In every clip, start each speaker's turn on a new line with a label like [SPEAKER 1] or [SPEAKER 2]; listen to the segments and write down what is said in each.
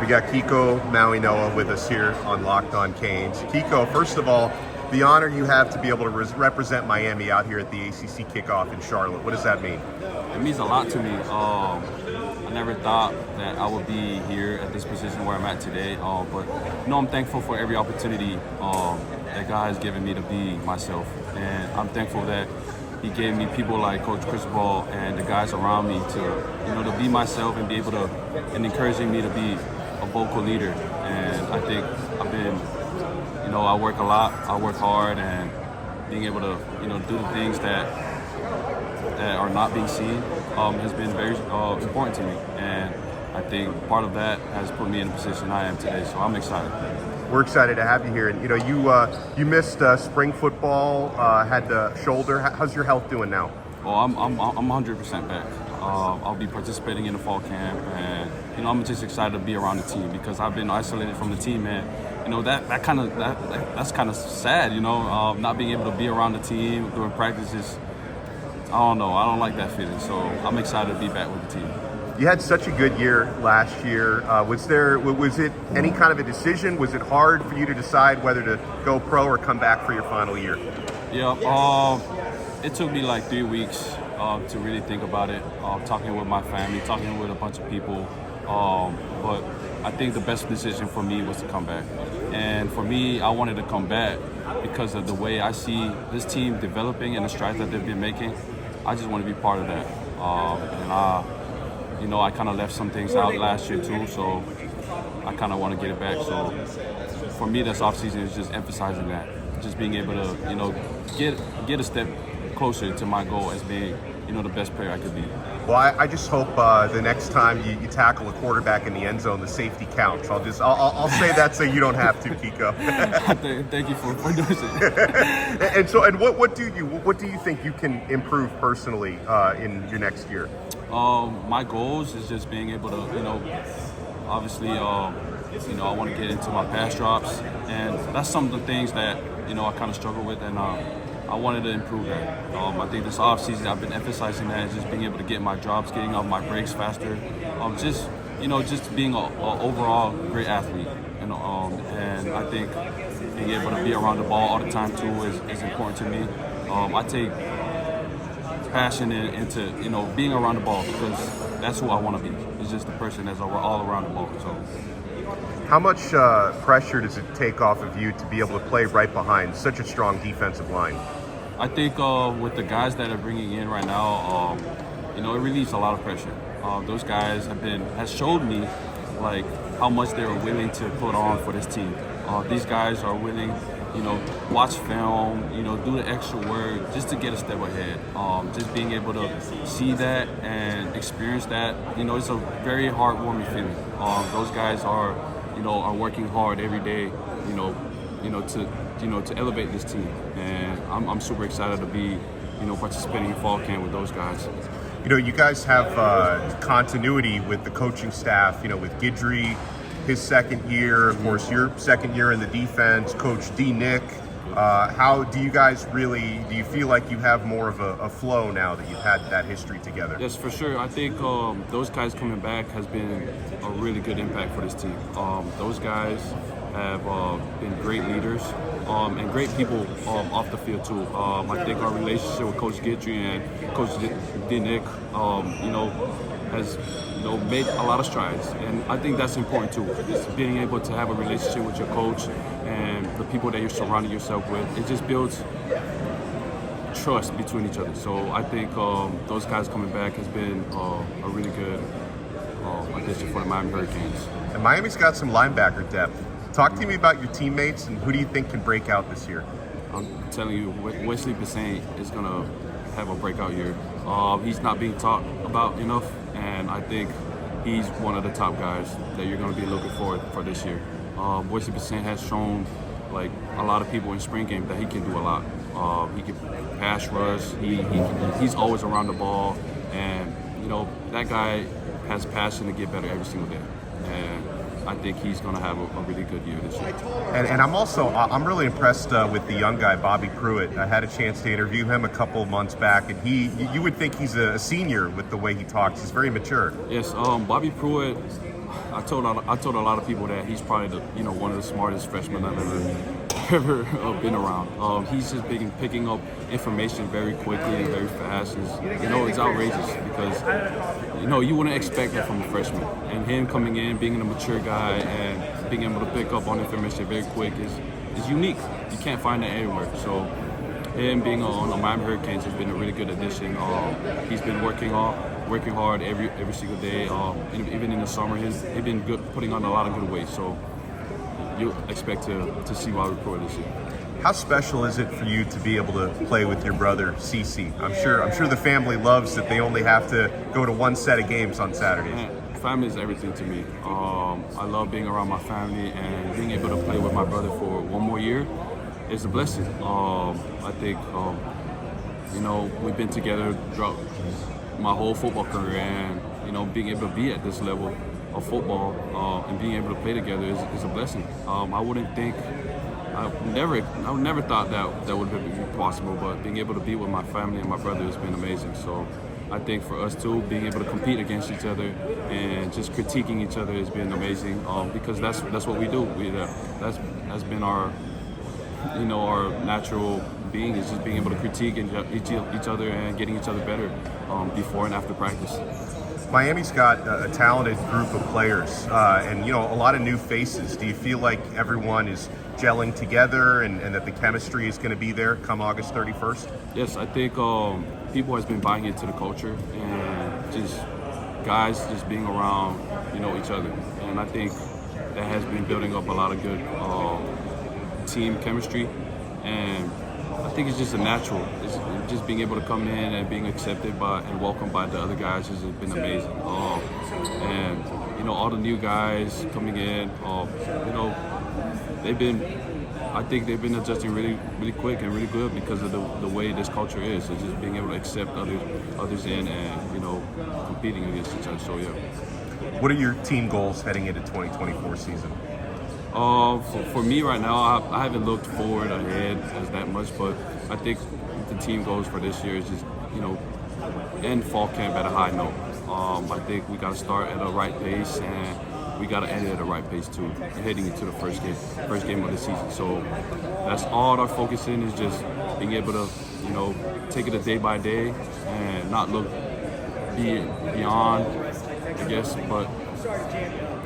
[SPEAKER 1] We got Kiko Mauigoa with us here on Locked On Canes. Kiko, first of all, the honor you have to be able to represent Miami out here at the ACC Kickoff in Charlotte. What does that mean?
[SPEAKER 2] It means a lot to me. I never thought that I would be here at this position where I'm at today, but I'm thankful for every opportunity that God has given me to be myself, and I'm thankful that He gave me people like Coach Cristobal and the guys around me to be myself and be able to, and encouraging me to be a vocal leader. And I think I've been, I work a lot, I work hard, and being able to, do the things that are not being seen has been very important to me. And I think part of that has put me in the position I am today. So I'm excited.
[SPEAKER 1] We're excited to have you here. And you missed spring football, had the shoulder. How's your health doing now?
[SPEAKER 2] Oh, I'm 100% back. I'll be participating in the fall camp, and I'm just excited to be around the team because I've been isolated from the team, and that's kind of sad. Not being able to be around the team during practices. I don't know. I don't like that feeling. So I'm excited to be back with the team.
[SPEAKER 1] You had such a good year last year. Was it any kind of a decision? Was it hard for you to decide whether to go pro or come back for your final year?
[SPEAKER 2] Yeah, it took me like 3 weeks to really think about it, talking with my family, talking with a bunch of people. But I think the best decision for me was to come back. And for me, I wanted to come back because of the way I see this team developing and the strides that they've been making. I just want to be part of that. I kind of left some things out last year too, so I kind of want to get it back. So for me, this offseason is just emphasizing that, just being able to, get a step closer to my goal as being, the best player I could be.
[SPEAKER 1] Well, I just hope the next time you tackle a quarterback in the end zone, the safety counts. I'll say that so you don't have to, Kiko.
[SPEAKER 2] Thank you for doing it.
[SPEAKER 1] And what do you think you can improve personally in your next year?
[SPEAKER 2] My goals is just being able to, obviously, I want to get into my pass drops, and that's some of the things that I kind of struggle with, and I wanted to improve that. I think this offseason I've been emphasizing that, just being able to get my drops, getting off my breaks faster, just being an overall great athlete. And I think being able to be around the ball all the time too is important to me. I take passion into being around the ball because that's who I want to be. It's just the person that's all around the ball. So.
[SPEAKER 1] How much pressure does it take off of you to be able to play right behind such a strong defensive line?
[SPEAKER 2] I think with the guys that are bringing in right now, it relieves a lot of pressure. Those guys has showed me like how much they're willing to put on for this team. These guys are willing, watch film, do the extra work just to get a step ahead. Just being able to see that and experience that, it's a very heartwarming feeling. Those guys are working hard every day, to elevate this team, and I'm super excited to be, participating in fall camp with those guys.
[SPEAKER 1] You guys have continuity with the coaching staff. With Guidry, his second year, of course, your second year in the defense, Coach D. Nick. How do you guys do you feel like you have more of a flow now that you've had that history together?
[SPEAKER 2] Yes, for sure. I think those guys coming back has been a really good impact for this team. Those guys have been great leaders and great people off the field too. I think our relationship with Coach Guidry and Coach D. Nick, has made a lot of strides, and I think that's important too. Just being able to have a relationship with your coach and the people that you're surrounding yourself with, it just builds trust between each other. So I think those guys coming back has been a really good addition for the Miami Hurricanes.
[SPEAKER 1] And Miami's got some linebacker depth. Talk to me about your teammates and who do you think can break out this year?
[SPEAKER 2] I'm telling you, Wesley Bissane is going to have a breakout year. He's not being talked about enough, and I think he's one of the top guys that you're going to be looking for this year. Wesley Bissane has shown, like a lot of people in spring game, that he can do a lot. He can pass rush. He's always around the ball, and that guy has passion to get better every single day. And I think he's going to have a really good year this year.
[SPEAKER 1] And I'm really impressed with the young guy, Bobby Pruitt. I had a chance to interview him a couple months back, and you would think he's a senior with the way he talks. He's very mature.
[SPEAKER 2] Yes, Bobby Pruitt, I told a lot of people that he's probably one of the smartest freshmen I've ever been around. He's just picking up information very quickly and very fast. It's outrageous because you wouldn't expect that from a freshman. And him coming in, being a mature guy and being able to pick up on information very quick is unique. You can't find that anywhere. So him being on the Miami Hurricanes has been a really good addition. He's been working hard every single day. Even in the summer, he's been good, putting on a lot of good weight. So you expect to see Wild Report this year.
[SPEAKER 1] How special is it for you to be able to play with your brother, CC? I'm sure the family loves that they only have to go to one set of games on Saturdays.
[SPEAKER 2] Man, family is everything to me. I love being around my family, and being able to play with my brother for one more year is a blessing. I think we've been together throughout my whole football career, and being able to be at this level of football and being able to play together is a blessing. I never thought that would be possible, but being able to be with my family and my brother has been amazing. So I think for us too, being able to compete against each other and just critiquing each other has been amazing, because that's what we do. That's been our our natural being, is just being able to critique each other and getting each other better before and after practice.
[SPEAKER 1] Miami's got a talented group of players and a lot of new faces. Do you feel like everyone is gelling together and that the chemistry is going to be there come August 31st?
[SPEAKER 2] Yes, I think people has been buying into the culture and just guys just being around each other, and I think that has been building up a lot of good team chemistry, and I think it's just a natural. It's just being able to come in and being accepted by and welcomed by the other guys has been amazing. And all the new guys coming in, I think they've been adjusting really, really quick and really good because of the way this culture is. So just being able to accept others in and competing against each other. So yeah.
[SPEAKER 1] What are your team goals heading into 2024 season?
[SPEAKER 2] For me right now, I haven't looked forward ahead as that much, but I think the team goals for this year is just, end fall camp at a high note. I think we got to start at the right pace, and we got to end it at the right pace too, heading into the first game of the season. So that's all our focus in, is just being able to, take it a day by day and not look beyond, I guess, but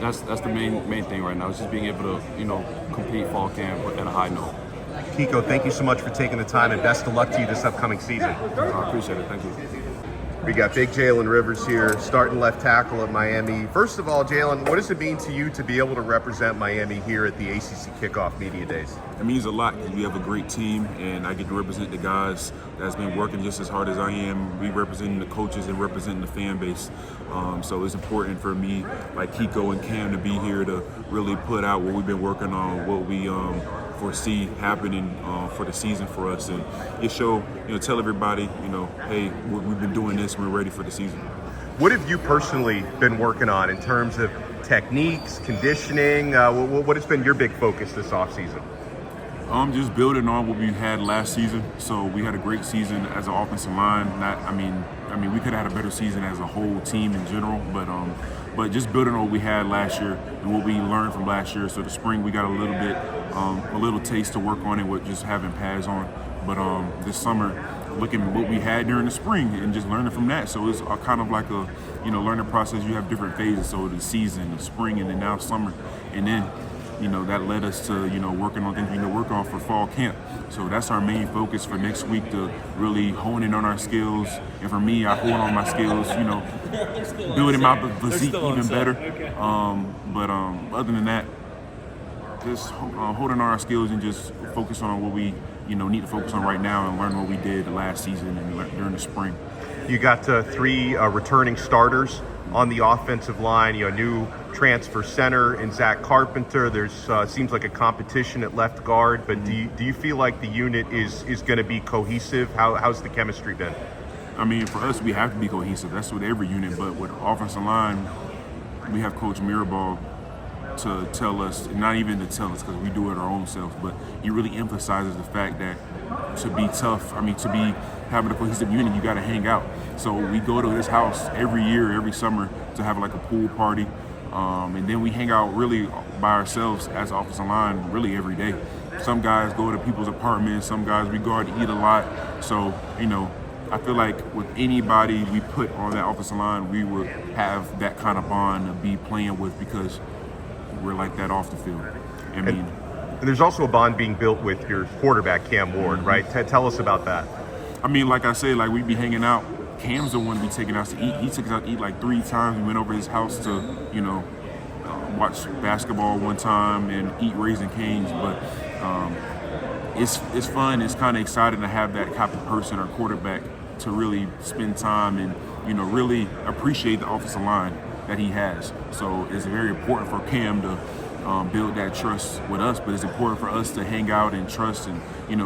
[SPEAKER 2] that's the main thing right now. Is just being able to complete fall camp at a high note.
[SPEAKER 1] Kiko, thank you so much for taking the time, and best of luck to you this upcoming season.
[SPEAKER 2] I appreciate it. Thank you.
[SPEAKER 1] We got big Jalen Rivers here, starting left tackle at Miami. First of all, Jalen, what does it mean to you to be able to represent Miami here at the ACC Kickoff Media Days?
[SPEAKER 3] It means a lot because we have a great team, and I get to represent the guys that's been working just as hard as I am. We representing the coaches and representing the fan base. So it's important for me, like Kiko and Cam, to be here to really put out what we've been working on, what we foresee happening for the season for us, and tell everybody, hey, we've been doing this, we're ready for the season.
[SPEAKER 1] What have you personally been working on in terms of techniques, conditioning? What has been your big focus this offseason?
[SPEAKER 3] Just building on what we had last season. So we had a great season as an offensive line. We could have had a better season as a whole team in general, but just building on what we had last year and what we learned from last year. So the spring we got a little taste to work on it with just having pads on. But this summer, looking at what we had during the spring and just learning from that. So it's kind of like a learning process. You have different phases. So the season, the spring, and then now summer, and then that led us to working on things we need to work on for fall camp. So that's our main focus for next week, to really hone in on our skills. And for me, I hone on my skills, building my physique even better. But other than that, just holding on our skills and just focus on what we need to focus on right now, and learn what we did last season and during the spring.
[SPEAKER 1] You got 3 returning starters on the offensive line. A new transfer center in Zach Carpenter. There's seems like a competition at left guard, but do you feel like the unit is going to be cohesive? How's the chemistry been?
[SPEAKER 3] For us, we have to be cohesive. That's with every unit, but with offensive line, we have Coach Mirabal to tell us, not even to tell us because we do it our own selves, but he really emphasizes the fact that to be tough, to be having a cohesive unit, you got to hang out. So we go to his house every year, every summer, to have like a pool party. And then we hang out really by ourselves as offensive line really every day. Some guys go to people's apartments, some guys we go out to eat a lot. So, I feel like with anybody we put on that offensive line, we would have that kind of bond to be playing with because we're like that off the field.
[SPEAKER 1] And there's also a bond being built with your quarterback, Cam Ward, right? Tell us about that.
[SPEAKER 3] Like I said, like we'd be hanging out. Cam's the one be taking us to eat. He took us out to eat like 3 times. We went over his house to, watch basketball one time and eat Raising Cane's. But it's fun. It's kind of exciting to have that type of person or quarterback to really spend time and, really appreciate the offensive line that he has. So it's very important for Cam to build that trust with us, but it's important for us to hang out and trust and,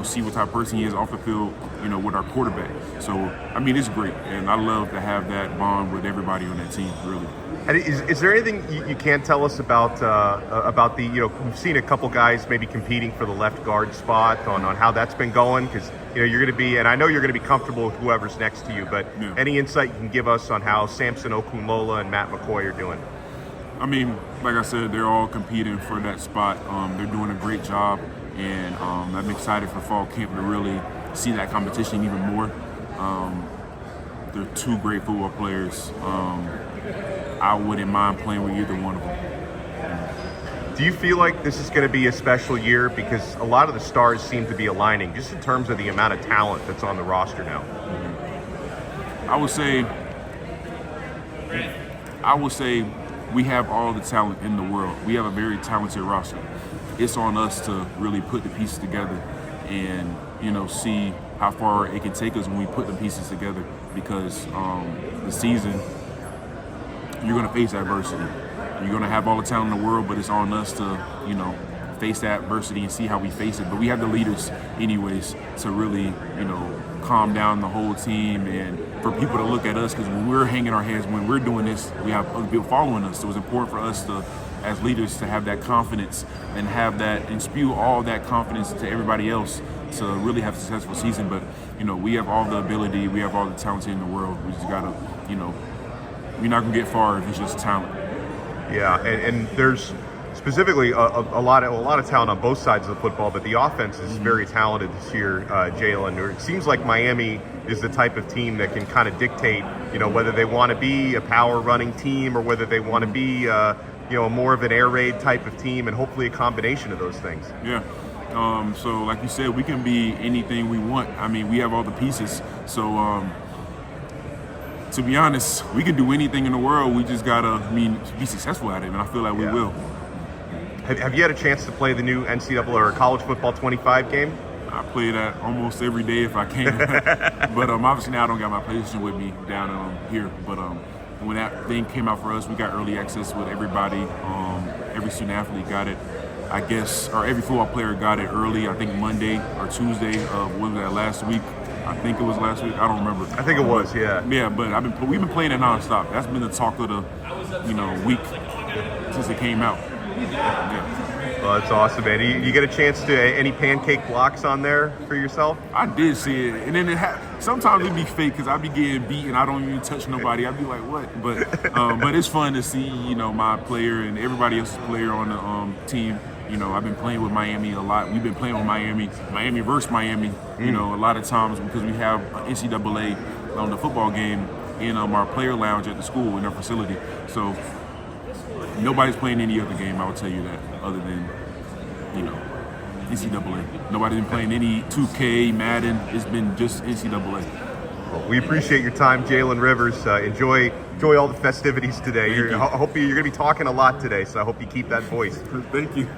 [SPEAKER 3] see what type of person he is off the field, with our quarterback. So, it's great, and I love to have that bond with everybody on that team, really.
[SPEAKER 1] And is there anything you can tell us about the, we've seen a couple guys maybe competing for the left guard spot on how that's been going? Because, you're going to be, and I know you're going to be comfortable with whoever's next to you, but any insight you can give us on how Samson, Okunlola, and Matt McCoy are doing?
[SPEAKER 3] Like I said, they're all competing for that spot. They're doing a great job, and I'm excited for fall camp to really see that competition even more. They're 2 great football players. I wouldn't mind playing with either one of them.
[SPEAKER 1] Do you feel like this is going to be a special year because a lot of the stars seem to be aligning just in terms of the amount of talent that's on the roster now?
[SPEAKER 3] I would say we have all the talent in the world. We have a very talented roster. It's on us to really put the pieces together and, see how far it can take us when we put the pieces together because the season, you're going to face adversity. You're going to have all the talent in the world, but it's on us to, face that adversity and see how we face it. But we have the leaders anyways to really, calm down the whole team and for people to look at us because when we're hanging our heads, when we're doing this, we have other people following us. So it's important for us to, as leaders, to have that confidence and have that and spew all that confidence to everybody else to really have a successful season. But, we have all the ability, we have all the talent in the world. We just got to, we're not going to get far if it's just talent.
[SPEAKER 1] Yeah, and there's specifically a lot of talent on both sides of the football, but the offense is very talented this year, Jaylen. It seems like Miami is the type of team that can kind of dictate, whether they want to be a power running team or whether they want to be, more of an air raid type of team, and hopefully a combination of those things.
[SPEAKER 3] Yeah. So like you said, we can be anything we want. We have all the pieces. So, to be honest, we can do anything in the world. We just gotta, be successful at it, and I feel like we will.
[SPEAKER 1] Have you had a chance to play the new NCAA or college football 25 game?
[SPEAKER 3] I play that almost every day if I can. But obviously now I don't got my PlayStation with me down here. But when that thing came out for us, we got early access with everybody. Every student athlete got it, I guess, or every football player got it early. I think Monday or Tuesday of when was that last week? I think it was last week. I don't remember.
[SPEAKER 1] I think it was, yeah.
[SPEAKER 3] Yeah, but we've been playing it nonstop. That's been the talk of the, week since it came out. Yeah.
[SPEAKER 1] Well, that's awesome, man. You get a chance to any pancake blocks on there for yourself?
[SPEAKER 3] I did see it, and then sometimes it be fake because I be getting beat and I don't even touch nobody. I be like, what? But it's fun to see, my player and everybody else's player on the team. I've been playing with Miami a lot. We've been playing with Miami versus Miami, a lot of times because we have NCAA on the football game in our player lounge at the school in our facility. So nobody's playing any other game, I will tell you that, other than, NCAA. Nobody's been playing any 2K, Madden. It's been just NCAA.
[SPEAKER 1] Well, we appreciate your time, Jaylen Rivers. Enjoy all the festivities today. I hope you're going to be talking a lot today, so I hope you keep that voice.
[SPEAKER 3] Thank you.